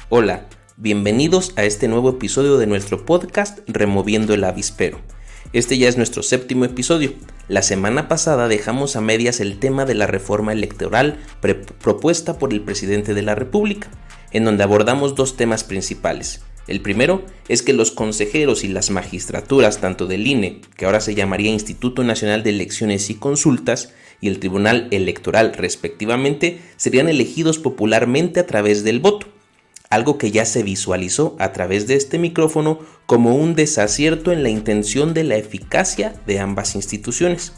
Hola, bienvenidos a este nuevo episodio de nuestro podcast Removiendo el Avispero. Este ya es nuestro 7º episodio. La semana pasada dejamos a medias el tema de la reforma electoral propuesta por el presidente de la República, en donde abordamos 2 temas principales. El primero es que los consejeros y las magistraturas, tanto del INE, que ahora se llamaría Instituto Nacional de Elecciones y Consultas, y el Tribunal Electoral respectivamente, serían elegidos popularmente a través del voto, algo que ya se visualizó a través de este micrófono como un desacierto en la intención de la eficacia de ambas instituciones.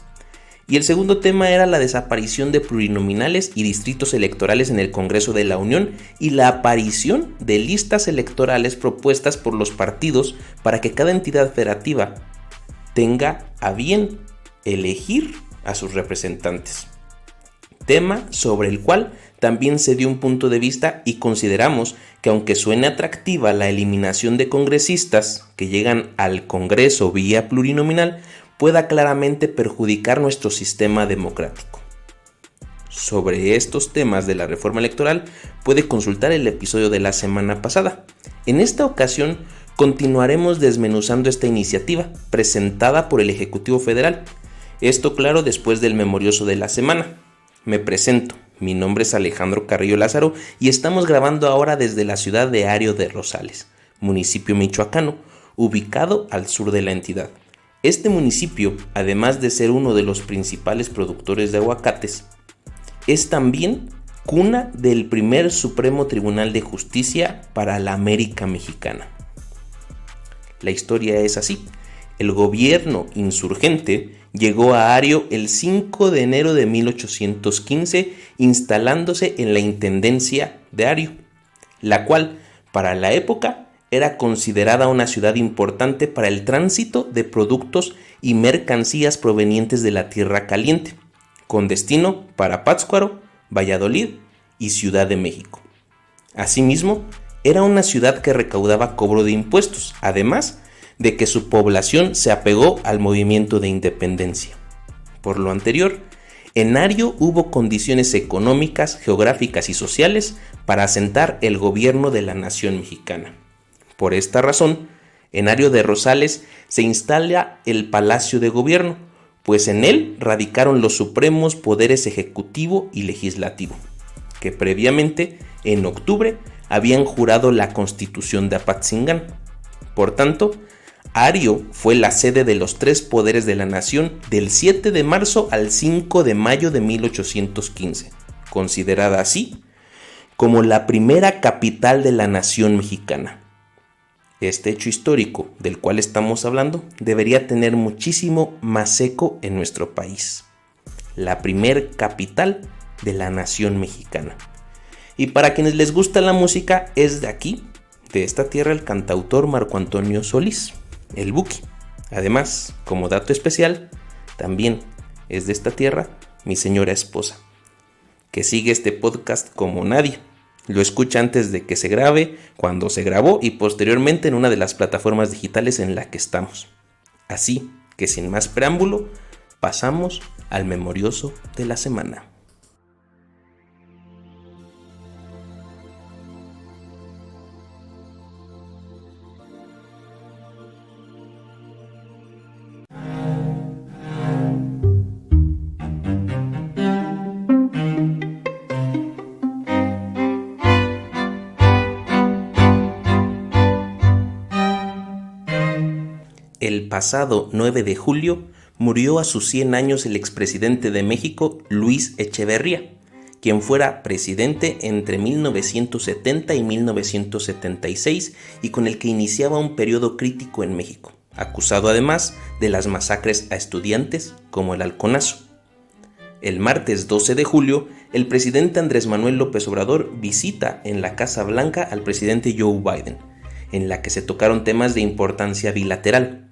Y el segundo tema era la desaparición de plurinominales y distritos electorales en el Congreso de la Unión y la aparición de listas electorales propuestas por los partidos para que cada entidad federativa tenga a bien elegir a sus representantes. Tema sobre el cual también se dio un punto de vista y consideramos que aunque suene atractiva la eliminación de congresistas que llegan al Congreso vía plurinominal, pueda claramente perjudicar nuestro sistema democrático. Sobre estos temas de la reforma electoral puede consultar el episodio de la semana pasada. En esta ocasión continuaremos desmenuzando esta iniciativa presentada por el Ejecutivo Federal. Esto claro después del memorioso de la semana. Me presento, mi nombre es Alejandro Carrillo Lázaro y estamos grabando ahora desde la ciudad de Ario de Rosales, municipio michoacano, ubicado al sur de la entidad. Este municipio, además de ser uno de los principales productores de aguacates, es también cuna del primer Supremo Tribunal de Justicia para la América Mexicana. La historia es así. El gobierno insurgente llegó a Ario el 5 de enero de 1815, instalándose en la Intendencia de Ario, la cual, para la época, era considerada una ciudad importante para el tránsito de productos y mercancías provenientes de la Tierra Caliente, con destino para Pátzcuaro, Valladolid y Ciudad de México. Asimismo, era una ciudad que recaudaba cobro de impuestos, además de que su población se apegó al movimiento de independencia. Por lo anterior, en Ario hubo condiciones económicas, geográficas y sociales para asentar el gobierno de la nación mexicana. Por esta razón, en Ario de Rosales se instala el Palacio de Gobierno, pues en él radicaron los supremos poderes ejecutivo y legislativo, que previamente, en octubre, habían jurado la Constitución de Apatzingán. Por tanto, Ario fue la sede de los 3 poderes de la nación del 7 de marzo al 5 de mayo de 1815, considerada así como la primera capital de la nación mexicana. Este hecho histórico del cual estamos hablando debería tener muchísimo más eco en nuestro país. La primer capital de la nación mexicana. Y para quienes les gusta la música, es de aquí, de esta tierra, el cantautor Marco Antonio Solís, el Buki. Además, como dato especial, también es de esta tierra mi señora esposa, que sigue este podcast como nadie. Lo escucha antes de que se grabe, cuando se grabó y posteriormente en una de las plataformas digitales en la que estamos. Así que sin más preámbulo, pasamos al memorioso de la semana. El pasado 9 de julio murió a sus 100 años el expresidente de México, Luis Echeverría, quien fuera presidente entre 1970 y 1976 y con el que iniciaba un periodo crítico en México, acusado además de las masacres a estudiantes como el Halconazo. El martes 12 de julio, el presidente Andrés Manuel López Obrador visita en la Casa Blanca al presidente Joe Biden, en la que se tocaron temas de importancia bilateral,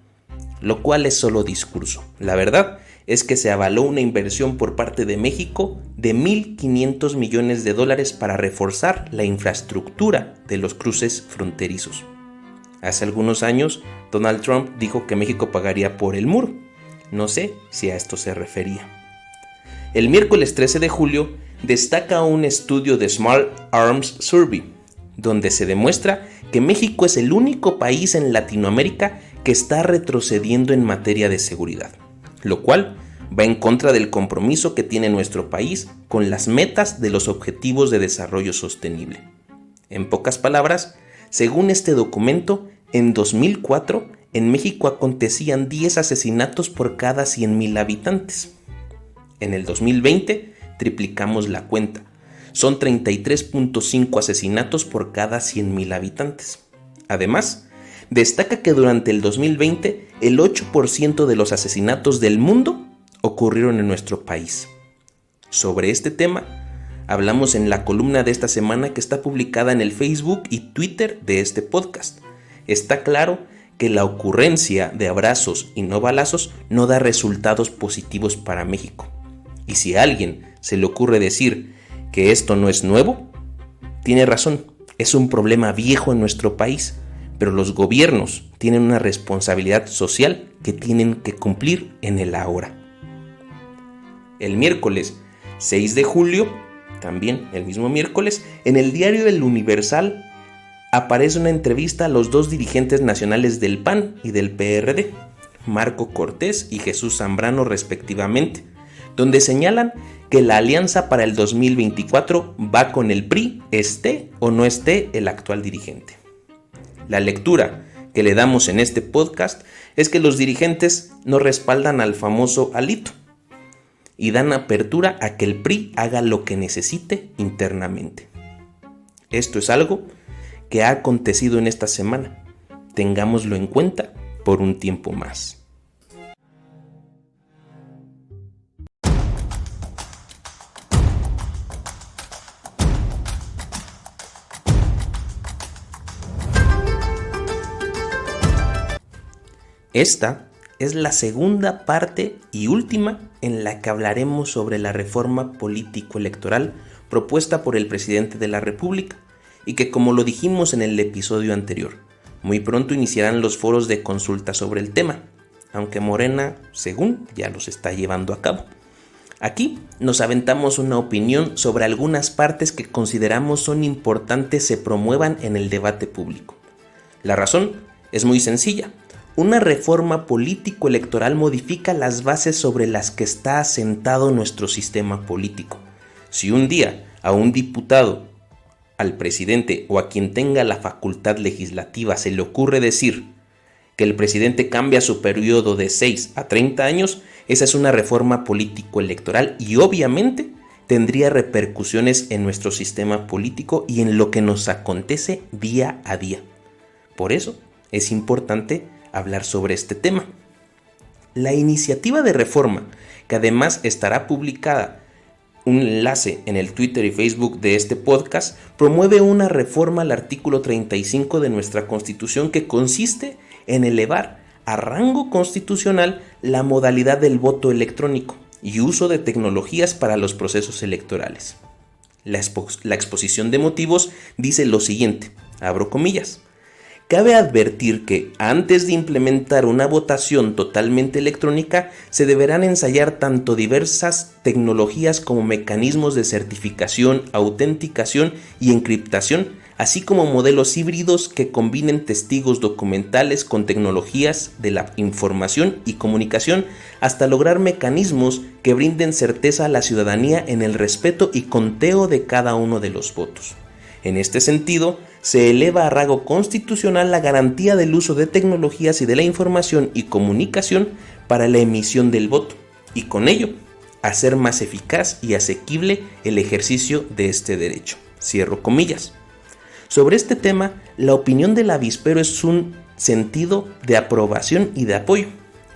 lo cual es solo discurso. La verdad es que se avaló una inversión por parte de México de $1,500 millones para reforzar la infraestructura de los cruces fronterizos. Hace algunos años, Donald Trump dijo que México pagaría por el muro. No sé si a esto se refería. El miércoles 13 de julio destaca un estudio de Smart Arms Survey, donde se demuestra que México es el único país en Latinoamérica que está retrocediendo en materia de seguridad, lo cual va en contra del compromiso que tiene nuestro país con las metas de los Objetivos de Desarrollo Sostenible. En pocas palabras, según este documento, en 2004 en México acontecían 10 asesinatos por cada 100,000 habitantes. En el 2020 triplicamos la cuenta. Son 33.5 asesinatos por cada 100,000 habitantes. Además, destaca que durante el 2020 el 8% de los asesinatos del mundo ocurrieron en nuestro país. Sobre este tema, hablamos en la columna de esta semana que está publicada en el Facebook y Twitter de este podcast. Está claro que la ocurrencia de abrazos y no balazos no da resultados positivos para México. Y si a alguien se le ocurre decir que esto no es nuevo, tiene razón, es un problema viejo en nuestro país, pero los gobiernos tienen una responsabilidad social que tienen que cumplir en el ahora. El miércoles 6 de julio, también el mismo miércoles, en el diario El Universal aparece una entrevista a los dos dirigentes nacionales del PAN y del PRD, Marco Cortés y Jesús Zambrano respectivamente, donde señalan que la alianza para el 2024 va con el PRI, esté o no esté el actual dirigente. La lectura que le damos en este podcast es que los dirigentes no respaldan al famoso Alito y dan apertura a que el PRI haga lo que necesite internamente. Esto es algo que ha acontecido en esta semana. Tengámoslo en cuenta por un tiempo más. Esta es la segunda parte y última en la que hablaremos sobre la reforma político-electoral propuesta por el presidente de la República y que, como lo dijimos en el episodio anterior, muy pronto iniciarán los foros de consulta sobre el tema, aunque Morena, según, ya los está llevando a cabo. Aquí nos aventamos una opinión sobre algunas partes que consideramos son importantes se promuevan en el debate público. La razón es muy sencilla. Una reforma político-electoral modifica las bases sobre las que está asentado nuestro sistema político. Si un día a un diputado, al presidente o a quien tenga la facultad legislativa se le ocurre decir que el presidente cambia su periodo de 6 a 30 años, esa es una reforma político-electoral y obviamente tendría repercusiones en nuestro sistema político y en lo que nos acontece día a día. Por eso es importante hablar sobre este tema. La iniciativa de reforma, que además estará publicada un enlace en el Twitter y Facebook de este podcast, promueve una reforma al artículo 35 de nuestra Constitución que consiste en elevar a rango constitucional la modalidad del voto electrónico y uso de tecnologías para los procesos electorales. La exposición de motivos dice lo siguiente, abro comillas: cabe advertir que, antes de implementar una votación totalmente electrónica, se deberán ensayar tanto diversas tecnologías como mecanismos de certificación, autenticación y encriptación, así como modelos híbridos que combinen testigos documentales con tecnologías de la información y comunicación, hasta lograr mecanismos que brinden certeza a la ciudadanía en el respeto y conteo de cada uno de los votos. En este sentido, se eleva a rango constitucional la garantía del uso de tecnologías y de la información y comunicación para la emisión del voto, y con ello, hacer más eficaz y asequible el ejercicio de este derecho. Cierro comillas. Sobre este tema, la opinión del avispero es un sentido de aprobación y de apoyo.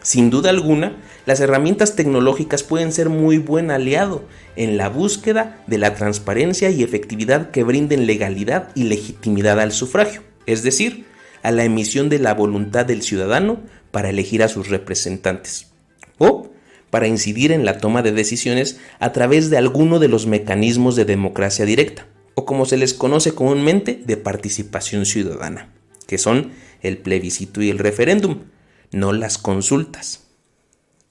Sin duda alguna, las herramientas tecnológicas pueden ser muy buen aliado en la búsqueda de la transparencia y efectividad que brinden legalidad y legitimidad al sufragio, es decir, a la emisión de la voluntad del ciudadano para elegir a sus representantes, o para incidir en la toma de decisiones a través de alguno de los mecanismos de democracia directa, o como se les conoce comúnmente, de participación ciudadana, que son el plebiscito y el referéndum, no las consultas.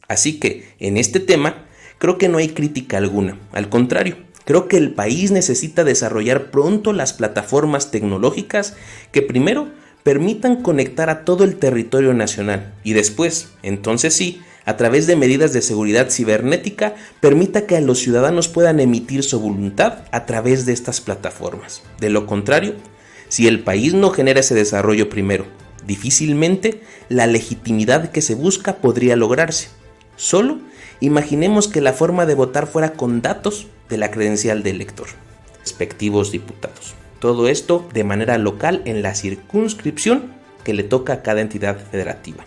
Así que, en este tema, creo que no hay crítica alguna. Al contrario, Creo que el país necesita desarrollar pronto las plataformas tecnológicas que primero permitan conectar a todo el territorio nacional y después, entonces sí, a través de medidas de seguridad cibernética, permita que los ciudadanos puedan emitir su voluntad a través de estas plataformas. De lo contrario, si el país no genera ese desarrollo primero, difícilmente la legitimidad que se busca podría lograrse. Solo imaginemos que la forma de votar fuera con datos de la credencial del elector, respectivos diputados. Todo esto de manera local en la circunscripción que le toca a cada entidad federativa.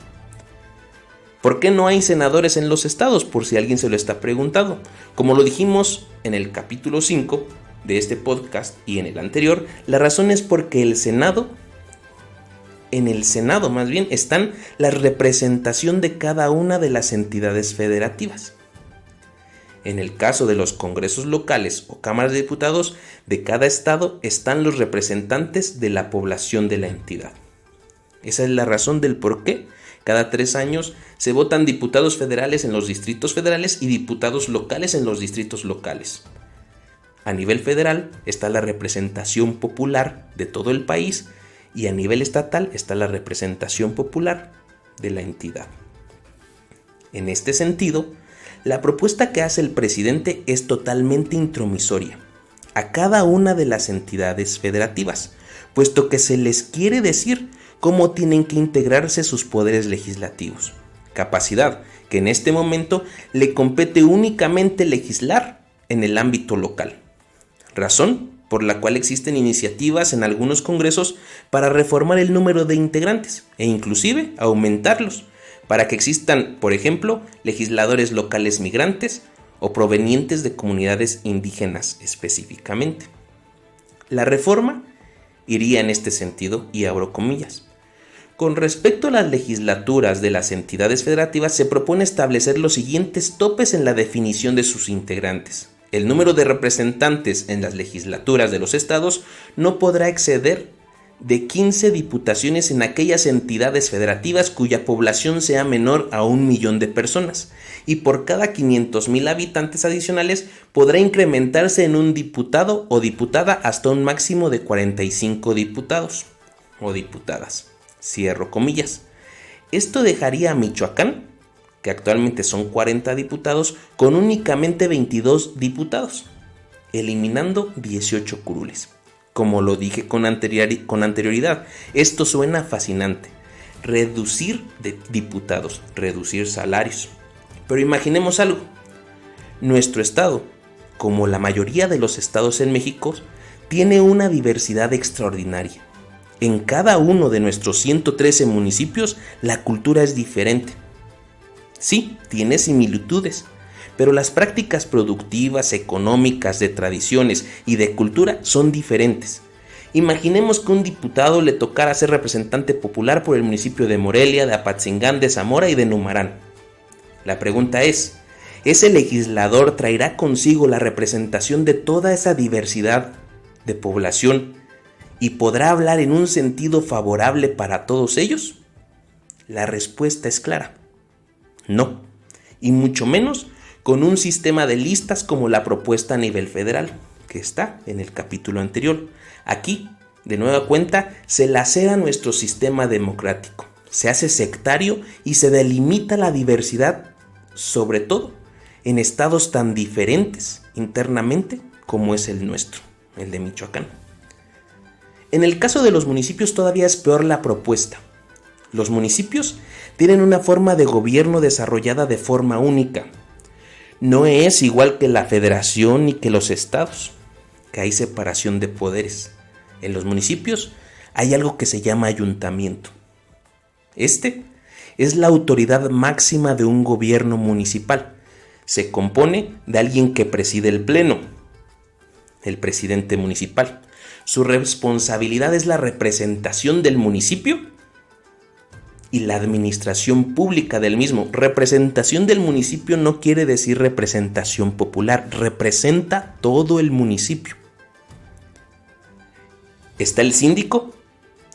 ¿Por qué no hay senadores en los estados? Por si alguien se lo está preguntando. Como lo dijimos en el capítulo 5 de este podcast y en el anterior, la razón es porque en el Senado más bien, están la representación de cada una de las entidades federativas. En el caso de los congresos locales o cámaras de diputados de cada estado están los representantes de la población de la entidad. Esa es la razón del por qué cada 3 años se votan diputados federales en los distritos federales y diputados locales en los distritos locales. A nivel federal está la representación popular de todo el país y a nivel estatal está la representación popular de la entidad. En este sentido, la propuesta que hace el presidente es totalmente intromisoria a cada una de las entidades federativas, puesto que se les quiere decir cómo tienen que integrarse sus poderes legislativos, capacidad que en este momento le compete únicamente legislar en el ámbito local, razón por la cual existen iniciativas en algunos congresos para reformar el número de integrantes e inclusive aumentarlos, para que existan, por ejemplo, legisladores locales migrantes o provenientes de comunidades indígenas específicamente. La reforma iría en este sentido, y abro comillas. Con respecto a las legislaturas de las entidades federativas, se propone establecer los siguientes topes en la definición de sus integrantes. El número de representantes en las legislaturas de los estados no podrá exceder de 15 diputaciones en aquellas entidades federativas cuya población sea menor a 1 millón de personas, y por cada 500,000 habitantes adicionales podrá incrementarse en un diputado o diputada hasta un máximo de 45 diputados o diputadas. Cierro comillas. Esto dejaría a Michoacán, que actualmente son 40 diputados, con únicamente 22 diputados, eliminando 18 curules. Como lo dije con anterioridad, esto suena fascinante. Reducir de diputados, reducir salarios. Pero imaginemos algo. Nuestro estado, como la mayoría de los estados en México, tiene una diversidad extraordinaria. En cada uno de nuestros 113 municipios, la cultura es diferente. Sí, tiene similitudes, pero las prácticas productivas, económicas, de tradiciones y de cultura son diferentes. Imaginemos que a un diputado le tocara ser representante popular por el municipio de Morelia, de Apatzingán, de Zamora y de Numarán. La pregunta es, ¿ese legislador traerá consigo la representación de toda esa diversidad de población y podrá hablar en un sentido favorable para todos ellos? La respuesta es clara. No, y mucho menos con un sistema de listas como la propuesta a nivel federal, que está en el capítulo anterior. Aquí, de nueva cuenta, se lacera nuestro sistema democrático, se hace sectario y se delimita la diversidad, sobre todo en estados tan diferentes internamente como es el nuestro, el de Michoacán. En el caso de los municipios todavía es peor la propuesta. Los municipios tienen una forma de gobierno desarrollada de forma única. No es igual que la federación ni que los estados, que hay separación de poderes. En los municipios hay algo que se llama ayuntamiento. Este es la autoridad máxima de un gobierno municipal. Se compone de alguien que preside el pleno, el presidente municipal. Su responsabilidad es la representación del municipio y la administración pública del mismo. Representación del municipio no quiere decir representación popular, representa todo el municipio. Está el síndico,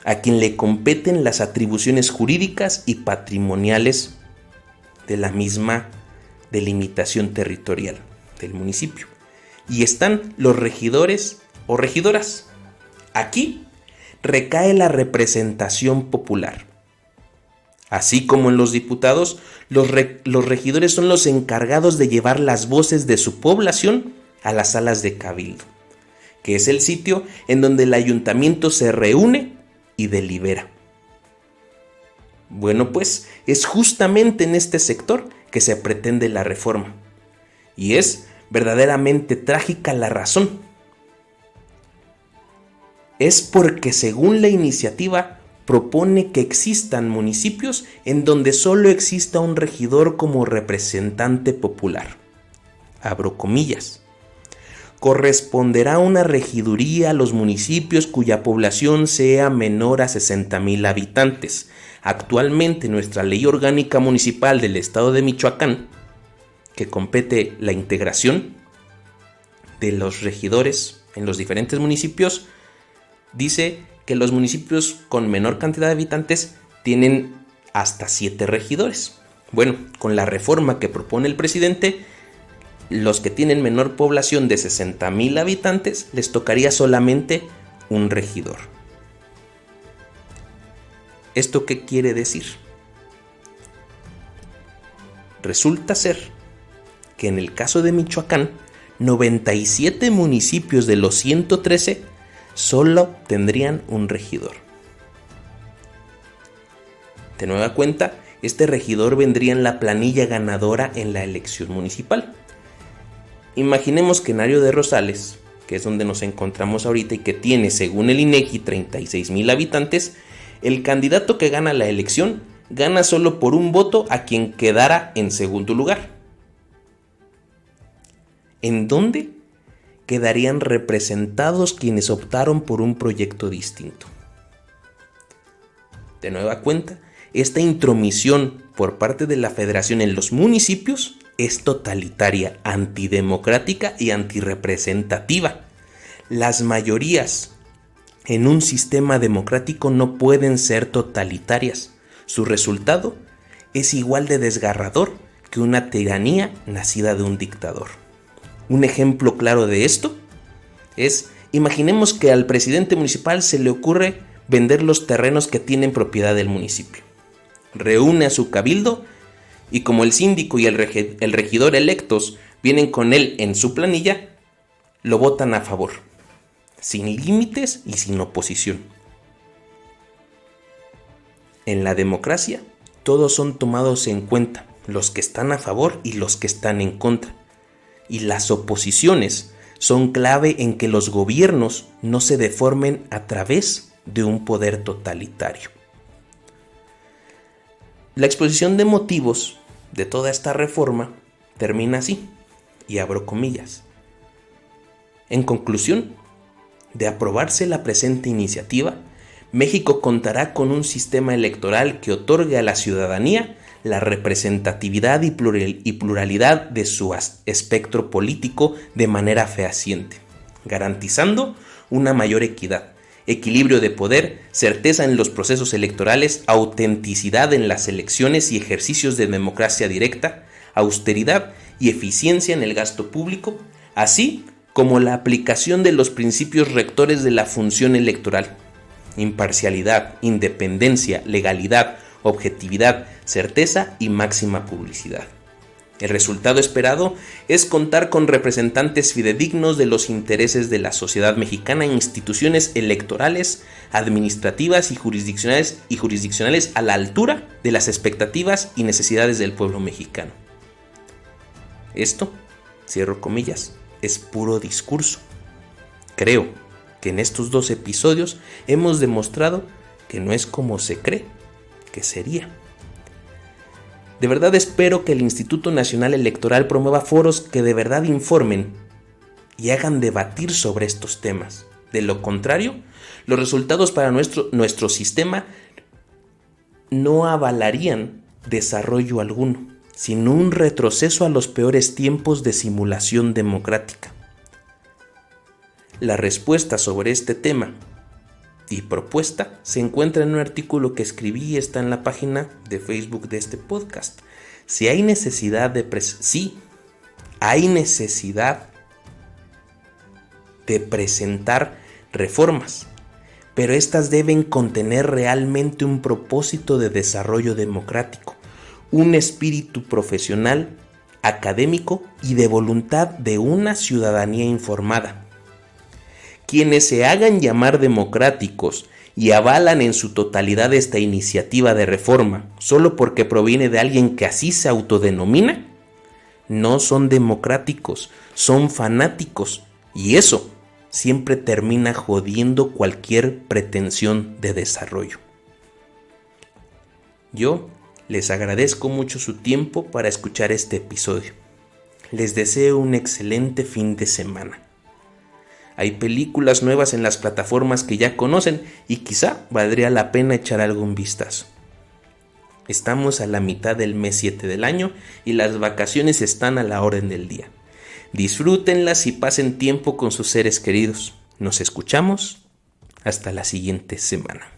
a quien le competen las atribuciones jurídicas y patrimoniales de la misma delimitación territorial del municipio. y están los regidores o regidoras. Aquí recae la representación popular. Así como en los diputados, los regidores son los encargados de llevar las voces de su población a las salas de cabildo, que es el sitio en donde el ayuntamiento se reúne y delibera. Bueno, pues es justamente en este sector que se pretende la reforma. Y es verdaderamente trágica la razón. Es porque según la iniciativa propone que existan municipios en donde solo exista un regidor como representante popular. Abro comillas. Corresponderá una regiduría a los municipios cuya población sea menor a 60,000 habitantes. Actualmente nuestra ley orgánica municipal del estado de Michoacán, que compete la integración de los regidores en los diferentes municipios, dice que los municipios con menor cantidad de habitantes tienen hasta 7 regidores. Bueno, con la reforma que propone el presidente, los que tienen menor población de 60,000 habitantes les tocaría solamente un regidor. ¿Esto qué quiere decir? Resulta ser que en el caso de Michoacán, 97 municipios de los 113 solo tendrían un regidor. De nueva cuenta, este regidor vendría en la planilla ganadora en la elección municipal. Imaginemos que en Ario de Rosales, que es donde nos encontramos ahorita y que tiene, según el INEGI, 36,000 habitantes, el candidato que gana la elección gana solo por un voto a quien quedara en segundo lugar. ¿En dónde quedarían representados quienes optaron por un proyecto distinto? De nueva cuenta, esta intromisión por parte de la Federación en los municipios es totalitaria, antidemocrática y antirrepresentativa. Las mayorías en un sistema democrático no pueden ser totalitarias. Su resultado es igual de desgarrador que una tiranía nacida de un dictador. Un ejemplo claro de esto es, imaginemos que al presidente municipal se le ocurre vender los terrenos que tienen propiedad del municipio. Reúne a su cabildo y como el síndico y el regidor electos vienen con él en su planilla, lo votan a favor, sin límites y sin oposición. En la democracia, todos son tomados en cuenta, los que están a favor y los que están en contra. Y las oposiciones son clave en que los gobiernos no se deformen a través de un poder totalitario. La exposición de motivos de toda esta reforma termina así, y abro comillas. En conclusión, de aprobarse la presente iniciativa, México contará con un sistema electoral que otorgue a la ciudadanía la representatividad y pluralidad de su espectro político de manera fehaciente, garantizando una mayor equidad, equilibrio de poder, certeza en los procesos electorales, autenticidad en las elecciones y ejercicios de democracia directa, austeridad y eficiencia en el gasto público, así como la aplicación de los principios rectores de la función electoral: imparcialidad, independencia, legalidad, objetividad, certeza y máxima publicidad. El resultado esperado es contar con representantes fidedignos de los intereses de la sociedad mexicana en instituciones electorales, administrativas y jurisdiccionales a la altura de las expectativas y necesidades del pueblo mexicano. Esto, cierro comillas, es puro discurso. Creo que en estos 2 episodios hemos demostrado que no es como se cree que sería. De verdad espero que el Instituto Nacional Electoral promueva foros que de verdad informen y hagan debatir sobre estos temas. De lo contrario, los resultados para nuestro sistema no avalarían desarrollo alguno, sino un retroceso a los peores tiempos de simulación democrática. La respuesta sobre este tema y propuesta se encuentra en un artículo que escribí y está en la página de Facebook de este podcast. Si hay necesidad de presentar reformas, pero estas deben contener realmente un propósito de desarrollo democrático, un espíritu profesional, académico y de voluntad de una ciudadanía informada. Quienes se hagan llamar democráticos y avalan en su totalidad esta iniciativa de reforma solo porque proviene de alguien que así se autodenomina, no son democráticos, son fanáticos, y eso siempre termina jodiendo cualquier pretensión de desarrollo. Yo les agradezco mucho su tiempo para escuchar este episodio. Les deseo un excelente fin de semana. Hay películas nuevas en las plataformas que ya conocen y quizá valdría la pena echar algún vistazo. Estamos a la mitad del mes 7 del año y las vacaciones están a la orden del día. Disfrútenlas y pasen tiempo con sus seres queridos. Nos escuchamos hasta la siguiente semana.